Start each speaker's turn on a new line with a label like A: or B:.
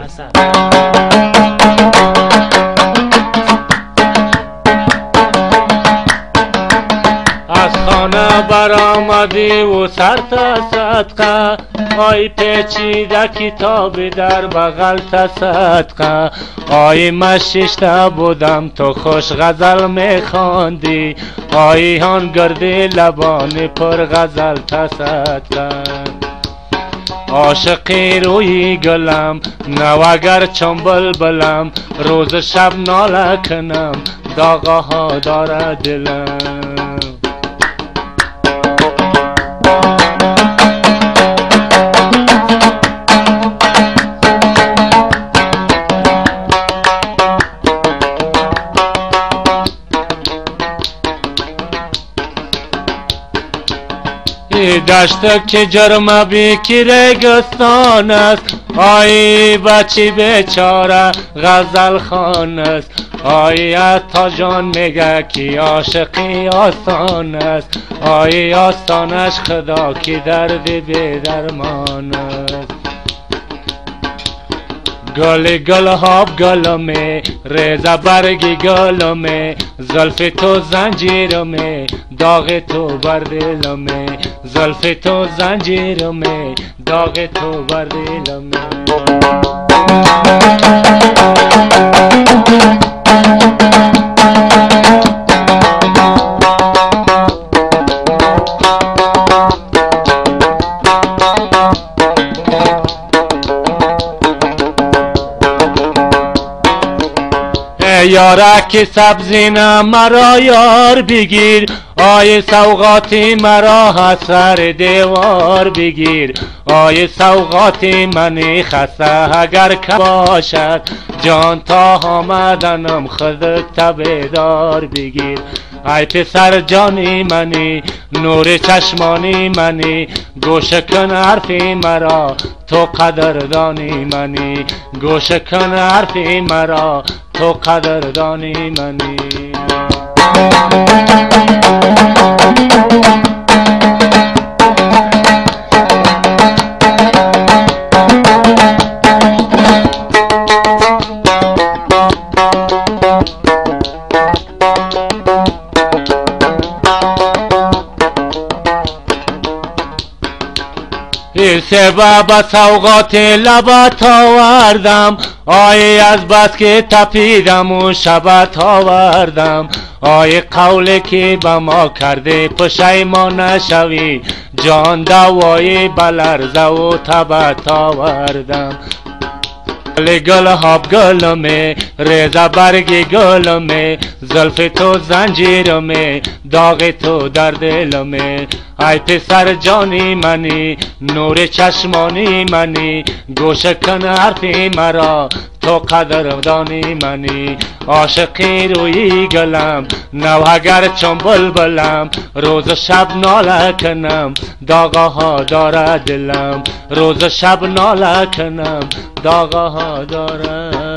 A: از خانه برآمدی و سر تا صدقه، آی پیچیده کتاب در بغل تا صدقه، آی مششته بودم تو خوش غزل میخواندی، آی هان گردی لبان پر غزل تا صدقه. عاشقی روی گلم نوگر چون بلبلم، روز شب ناله کنم داغه ها داره دلم. دشت که جرم بی که رگستان است، آی بچی بیچاره غزل خان است، آی از تا جان میگه که عاشقی آسان است، آی آسانش خدا که درد بی درمان است. گل گل هاب گلمه ریزه برگی گلمه، زلف تو زنجیرمه داغ تو بر دلمه، زلف تو زنجیرمه داغ تو بر دلمه. یارک سبزینه مرا یار بگیر، آی سوغاتی مرا از سر دیوار بگیر، آی سوغاتی منی خسته اگر که باشد، جان تا آمدنم خودت بیدار بگیر. ای پسر جانی منی نور چشمانی منی، گوش کن حرفی مرا تو قدردانی منی، گوش کن حرفی مرا تو قدردانی منی. سبب سوغات لبت آوردم، آی از بس که تپیدم و شبت آوردم، آی قولی که به ما کرده پشیمان نشوی، جان دوای بلرزه و تبت آوردم. گل هاب گلمه ریزه برگی گلمه، زلف تو زنجیرمه داغ تو در دلمه. ای پسر جانی منی نور چشمانی منی، گوش کن حرفی مرا تو قدردانی منی. عاشقی روی گلم نوگر چون بلبلم، روز شب ناله کنم داغه ها داره دلم، روز شب ناله کنم داغه ها داره